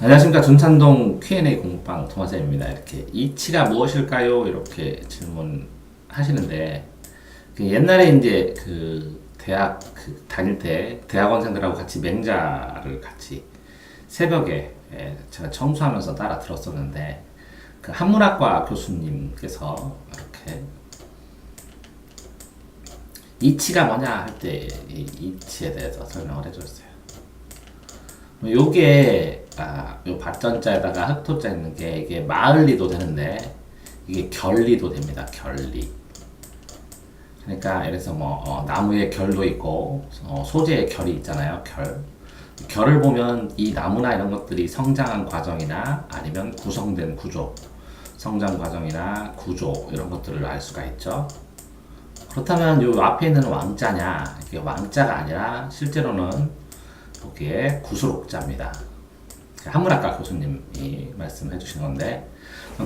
안녕하십니까. 둔찬동 Q&A 공부방 도마쌤입니다. 이렇게 이치가 무엇일까요? 이렇게 질문하시는데 옛날에 이제 그 대학 다닐 때 대학원생들하고 같이 맹자를 같이 새벽에 제가 청소하면서 따라 들었었는데 그 한문학과 교수님께서 이렇게 이치가 뭐냐 할 때 이치에 대해서 설명을 해줬어요. 요게 요 받전자에다가 흑토자 있는 게 이게 마을리도 되는데 이게 결리도 됩니다. 결리. 그러니까 예를 들어서 나무에 결도 있고 소재에 결이 있잖아요. 결을 보면 이 나무나 이런 것들이 성장한 과정이나 아니면 구성된 구조, 성장 과정이나 구조 이런 것들을 알 수가 있죠. 그렇다면 요 앞에 있는 왕자냐? 이게 왕자가 아니라 실제로는 여기에 구술옥자입니다. 한문학과 교수님이 말씀해 주신 건데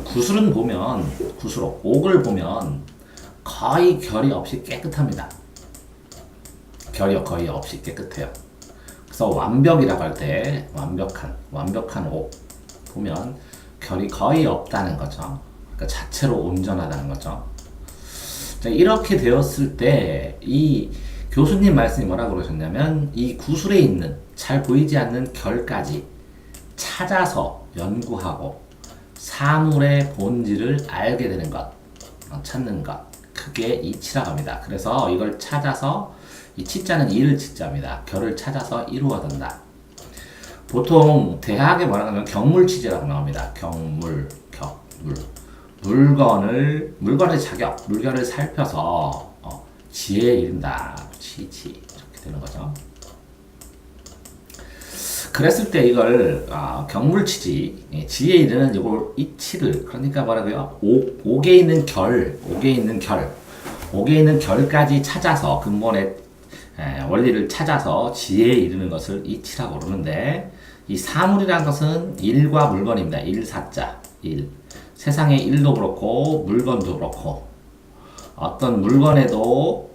구술은 보면 구술옥, 옥을 보면 거의 결이 없이 깨끗합니다. 결이 거의 없이 깨끗해요. 그래서 완벽이라고 할 때 완벽한 옥 보면 결이 거의 없다는 거죠. 그러니까 자체로 온전하다는 거죠. 자, 이렇게 되었을 때 이 교수님 말씀이 뭐라고 그러셨냐면 이 구술에 있는 잘 보이지 않는 결까지 찾아서 연구하고 사물의 본질을 알게 되는 것, 찾는 것, 그게 이치라고 합니다. 그래서 이걸 찾아서 이 치자는 이를 치자입니다. 결을 찾아서 이루어진다. 보통 대학에 뭐라고 하면 경물치제라고 나옵니다. 경물. 물건의 자격, 물건을 살펴서 지혜에 이른다. 치치 이렇게 되는 거죠. 그랬을 때 이걸 경물치지 지혜에 이르는 이걸 이치를 그러니까 뭐라고요? 옥에 있는 결까지 찾아서 근본의 원리를 찾아서 지혜에 이르는 것을 이치라고 그러는데 이 사물이라는 것은 일과 물건입니다. 일사자 일. 세상의 일도 그렇고 물건도 그렇고 어떤 물건에도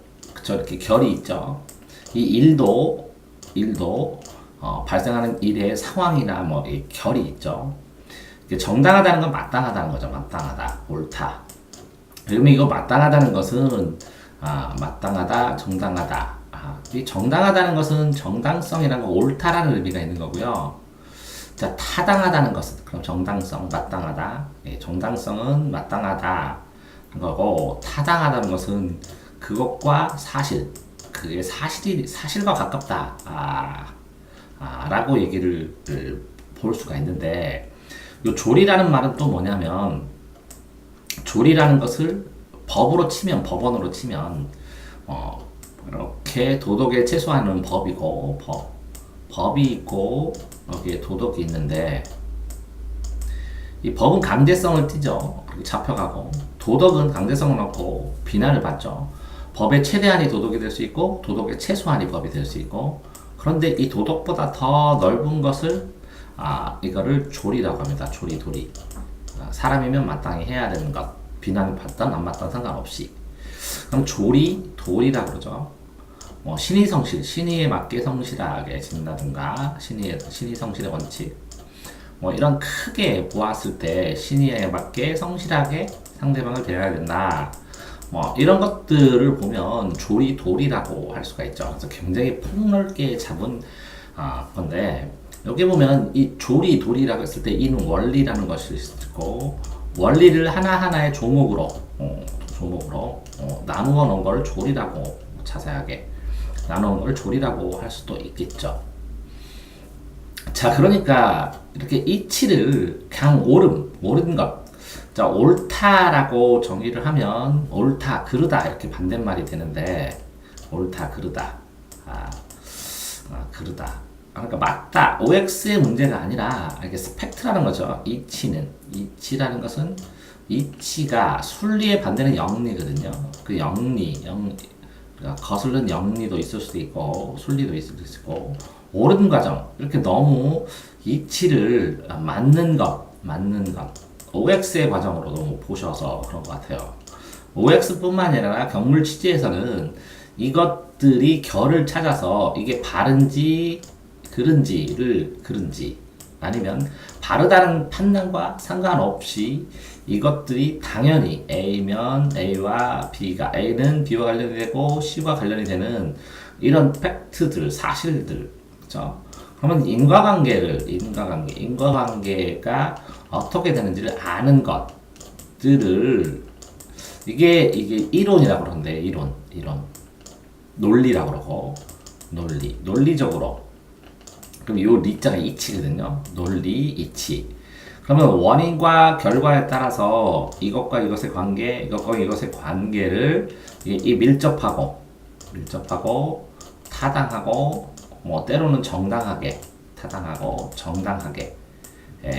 이렇게 결이 있죠. 이 일도 발생하는 일의 상황이나 이 결이 있죠. 정당하다는 건 마땅하다는 거죠. 마땅하다, 옳다. 그러면 이거 마땅하다는 것은 마땅하다, 정당하다. 이 정당하다는 것은 정당성이라는 거, 옳다라는 의미가 있는 거고요. 자, 타당하다는 것은 그럼 정당성, 마땅하다. 정당성은 마땅하다 거고 타당하다는 것은 그것과 사실, 그게 사실과 가깝다. 라고 얘기를 볼 수가 있는데, 요 조리라는 말은 또 뭐냐면, 조리라는 것을 법으로 치면, 법원으로 치면, 이렇게 도덕에 최소한은 법이고, 법이 있고, 여기에 도덕이 있는데, 이 법은 강제성을 띠죠. 잡혀가고, 도덕은 강제성을 얻고 비난을 받죠. 법의 최대한이 도덕이 될 수 있고 도덕의 최소한이 법이 될 수 있고 그런데 이 도덕보다 더 넓은 것을 이거를 조리라고 합니다. 도리. 사람이면 마땅히 해야 되는 것 비난을 받던 안 받던 상관없이 그럼 도리라고 그러죠. 신의 성실, 신의에 맞게 성실하게 지낸다든가 신의 성실의 원칙 이런 크게 보았을 때 신의에 맞게 성실하게 상대방을 대해야 된다. 이런 것들을 보면 도리라고 할 수가 있죠. 그래서 굉장히 폭넓게 잡은 건데 여기 보면 이 도리라고 했을 때 이는 원리라는 것이 있고 원리를 하나하나의 조목으로 나누어 놓은 걸 조리라고 자세하게 나누어 걸 조리라고 할 수도 있겠죠. 자, 그러니까 이렇게 이치를 그냥 옳은 것. 자, 옳다라고 정의를 하면 옳다, 그르다 이렇게 반대말이 되는데 옳다, 그르다. 그르다. 그러니까 맞다. OX의 문제가 아니라 이게 스펙트라는 거죠. 이치라는 것은 이치가 순리의 반대는 영리거든요. 그 영리 그러니까 거슬른 영리도 있을 수도 있고 순리도 있을 수도 있고 옳은 과정 이렇게 너무 이치를 맞는 것 OX의 과정으로 너무 보셔서 그런 것 같아요. OX뿐만 아니라 경물 취지에서는 이것들이 결을 찾아서 이게 바른지 그른지 아니면 바르다는 판단과 상관없이 이것들이 당연히 A면 A와 B가 A는 B와 관련이 되고 C와 관련이 되는 이런 팩트들, 사실들, 그렇죠? 그러면 인과관계가 어떻게 되는지를 아는 것들을 이게 이론이라고 그러는데 이론, 논리라고 그러고 논리적으로. 그럼 요 리자가 이치거든요. 논리, 이치. 그러면 원인과 결과에 따라서 이것과 이것의 관계, 이것과 이것의 관계를 이 밀접하고 타당하고 뭐 때로는 정당하게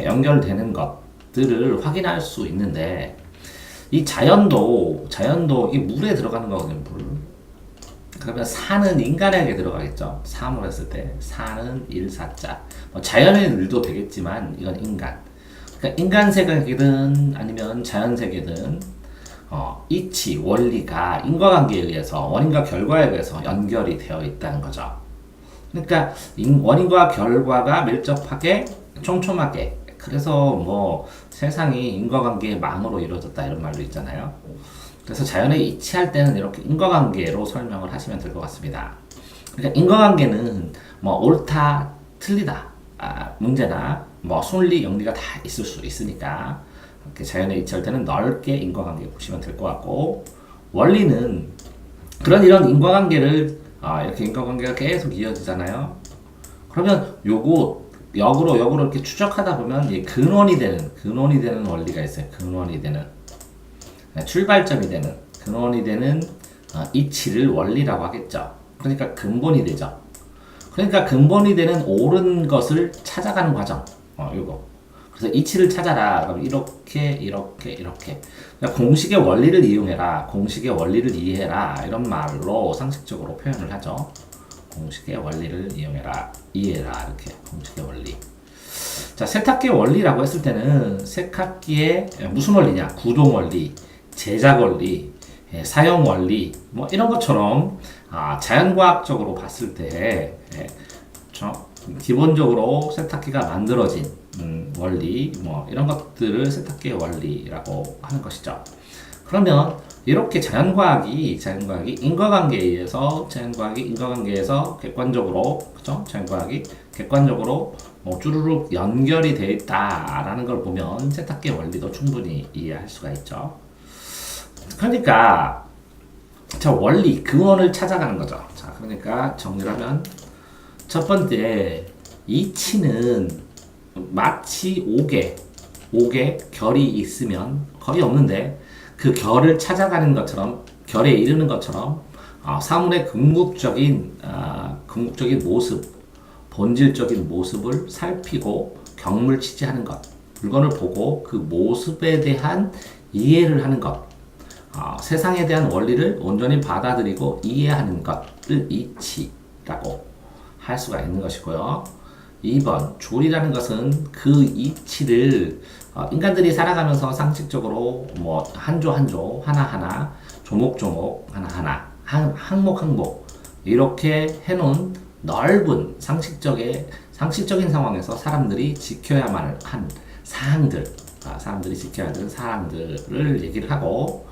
연결되는 것들을 확인할 수 있는데 이 자연도 이 물에 들어가는 거거든요. 물. 그러면 사는 인간에게 들어가겠죠. 사물 했을 때 사는 일사자. 뭐 자연의 일도 되겠지만 이건 인간. 그러니까 인간 세계든 아니면 자연 세계든 이치 원리가 인과관계에 의해서 원인과 결과에 의해서 연결이 되어 있다는 거죠. 그러니까 원인과 결과가 밀접하게 촘촘하게 그래서 뭐 세상이 인과관계의 망으로 이루어졌다 이런 말도 있잖아요. 그래서 자연에 이치할 때는 이렇게 인과관계로 설명을 하시면 될 것 같습니다. 그러니까 인과관계는 뭐 옳다, 틀리다, 문제나 뭐 순리, 영리가 다 있을 수 있으니까 이렇게 자연에 이치할 때는 넓게 인과관계 보시면 될 것 같고 원리는 이런 인과관계를 이렇게 인과관계가 계속 이어지잖아요. 그러면 요거 역으로 이렇게 추적하다 보면 이 근원이 되는 원리가 있어요. 근원이 되는 출발점이 되는 근원이 되는 이치를 원리라고 하겠죠. 그러니까 근본이 되죠. 그러니까 근본이 되는 옳은 것을 찾아가는 과정. 요거. 그래서 이치를 찾아라. 그럼 이렇게. 그러니까 공식의 원리를 이용해라. 공식의 원리를 이해해라. 이런 말로 상식적으로 표현을 하죠. 공식의 원리를 이용해라. 이해해라. 이렇게. 공식의 원리. 자, 세탁기의 원리라고 했을 때는 세탁기의 무슨 원리냐? 구동 원리, 제작 원리, 사용 원리, 뭐 이런 것처럼 자연과학적으로 봤을 때 기본적으로 세탁기가 만들어진 원리, 뭐 이런 것들을 세탁기의 원리라고 하는 것이죠. 그러면 이렇게 자연과학이 인과관계에 의해서 인과관계에서 객관적으로 그죠? 자연과학이 객관적으로 쭈루룩 연결이 되어 있다라는 걸 보면 세탁기의 원리도 충분히 이해할 수가 있죠. 그러니까 자 원리 근원을 찾아가는 거죠. 자 그러니까 정리를 하면 첫 번째 이치는 마치 옥에 결이 있으면 거의 없는데 그 결을 찾아가는 것처럼 결에 이르는 것처럼 사물의 궁극적인 모습, 본질적인 모습을 살피고 경물치지하는 것, 물건을 보고 그 모습에 대한 이해를 하는 것, 세상에 대한 원리를 온전히 받아들이고 이해하는 것을 이치라고 할 수가 있는 것이고요. 2번 조리라는 것은 그 이치를 인간들이 살아가면서 상식적으로 뭐 한 조 한 조 하나하나 조목조목 하나하나 항목 이렇게 해놓은 넓은 상식적인 상황에서 사람들이 지켜야만 한 사항들 사람들이 지켜야 되는 사항들을 얘기를 하고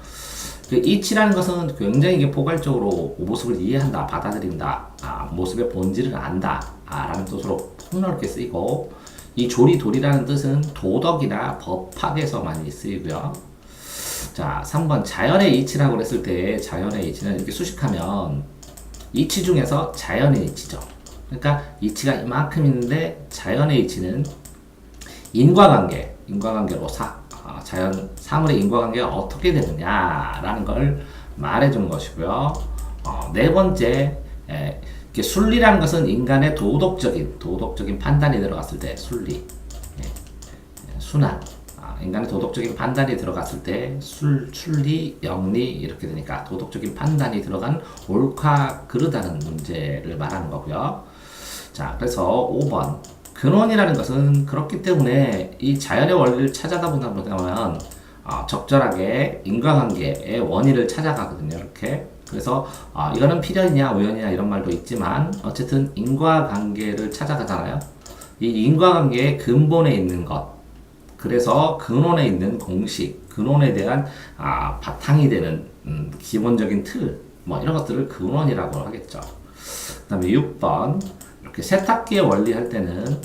이치라는 것은 굉장히 이게 포괄적으로 모습을 이해한다, 받아들인다, 모습의 본질을 안다 라는 뜻으로 폭넓게 쓰이고 이 조리돌이라는 뜻은 도덕이나 법학에서 많이 쓰이고요. 자, 3번 자연의 이치라고 했을 때 자연의 이치는 이렇게 수식하면 이치 중에서 자연의 이치죠. 그러니까 이치가 이만큼 있는데 자연의 이치는 인과관계로 사물의 인과관계가 어떻게 되느냐라는 걸 말해주는 것이고요. 네 번째, 순리라는 것은 인간의 도덕적인 판단이 들어갔을 때 순리, 순환, 인간의 도덕적인 판단이 들어갔을 때 순리, 영리 이렇게 되니까 도덕적인 판단이 들어간 옳다 그르다는 문제를 말하는 거고요. 자, 그래서 5번 근원이라는 것은 그렇기 때문에 이 자연의 원리를 찾아다 보면 적절하게 인과관계의 원인을 찾아가거든요. 이렇게. 그래서 이거는 필연이냐 우연이냐 이런 말도 있지만 어쨌든 인과관계를 찾아가잖아요. 이 인과관계의 근본에 있는 것, 그래서 근원에 있는 공식, 근원에 대한 바탕이 되는 기본적인 틀, 뭐 이런 것들을 근원이라고 하겠죠. 그 다음에 6번 이렇게 세탁기의 원리 할 때는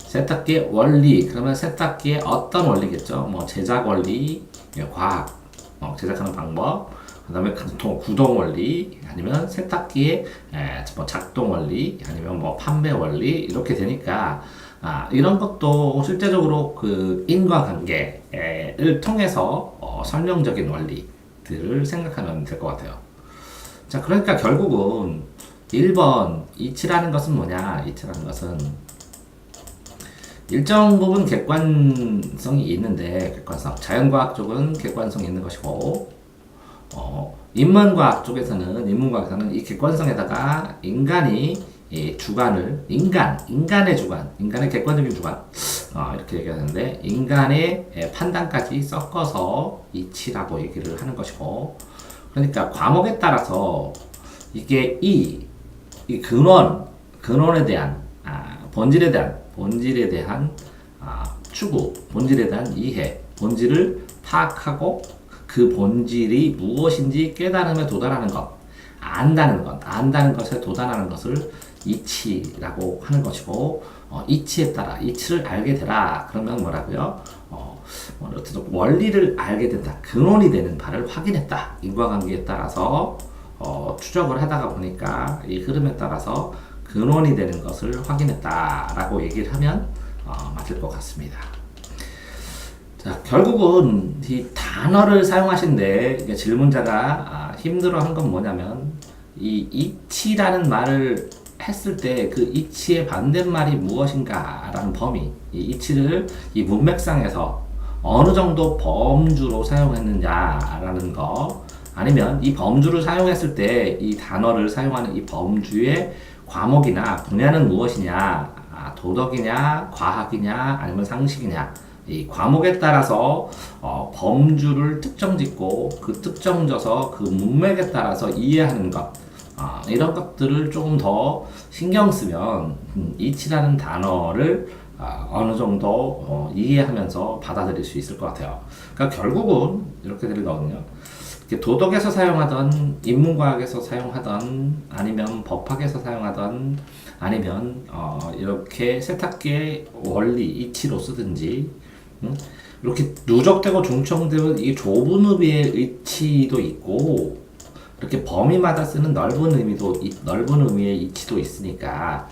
세탁기의 원리 그러면 세탁기의 어떤 원리겠죠? 뭐 제작 원리, 과학, 제작하는 방법, 그 다음에 구동 원리, 아니면 세탁기의 뭐 작동 원리, 아니면 뭐 판매 원리 이렇게 되니까 이런 것도 실제적으로 그 인과관계를 통해서 설명적인 원리들을 생각하면 될 것 같아요. 자, 그러니까 결국은 1번 이치라는 것은 뭐냐? 이치라는 것은 일정 부분 객관성이 있는데 객관성, 자연과학 쪽은 객관성이 있는 것이고 인문과학에서는 이 객관성에다가 인간이 이 주관을 인간의 주관, 인간의 객관적인 주관 이렇게 얘기하는데 인간의 판단까지 섞어서 이치라고 얘기를 하는 것이고 그러니까 과목에 따라서 이게 이 근원에 대한 본질에 대한 추구, 본질에 대한 이해, 본질을 파악하고 그 본질이 무엇인지 깨달음에 도달하는 것, 안다는 것에 도달하는 것을 이치라고 하는 것이고 이치에 따라 이치를 알게 되라 그러면 뭐라고요? 어쨌든 원리를 알게 된다, 근원이 되는 바를 확인했다. 인과관계에 따라서 추적을 하다가 보니까 이 흐름에 따라서 근원이 되는 것을 확인했다라고 얘기를 하면 맞을 것 같습니다. 자, 결국은 이 단어를 사용하신데 이게 질문자가 힘들어한 건 뭐냐면 이 이치라는 말을 했을 때 그 이치의 반대말이 무엇인가라는 범위, 이 이치를 이 문맥상에서 어느 정도 범주로 사용했느냐라는 거, 아니면 이 범주를 사용했을 때 이 단어를 사용하는 이 범주의 과목이나 분야는 무엇이냐, 도덕이냐, 과학이냐, 아니면 상식이냐, 이 과목에 따라서 범주를 특정짓고 그 특정져서 그 문맥에 따라서 이해하는 것, 이런 것들을 조금 더 신경 쓰면 이치라는 단어를 어느 정도 이해하면서 받아들일 수 있을 것 같아요. 그러니까 결국은 이렇게 되거든요. 도덕에서 사용하던, 인문과학에서 사용하던, 아니면 법학에서 사용하던, 아니면 이렇게 세탁기의 원리, 이치로 쓰든지, 이렇게 누적되고 중첩되는 이 좁은 의미의 이치도 있고, 이렇게 범위마다 쓰는 넓은 의미의 이치도 있으니까,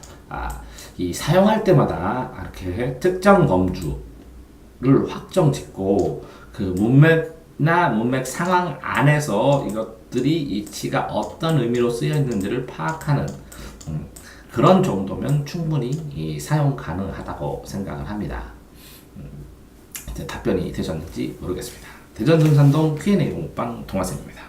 이 사용할 때마다 이렇게 특정 범주를 확정 짓고, 그 문맥 상황 안에서 이것들이 이치가 어떤 의미로 쓰여 있는지를 파악하는 그런 정도면 충분히 사용 가능하다고 생각을 합니다. 답변이 되셨는지 모르겠습니다. 대전 등산동 Q&A 공방 동화쌤입니다.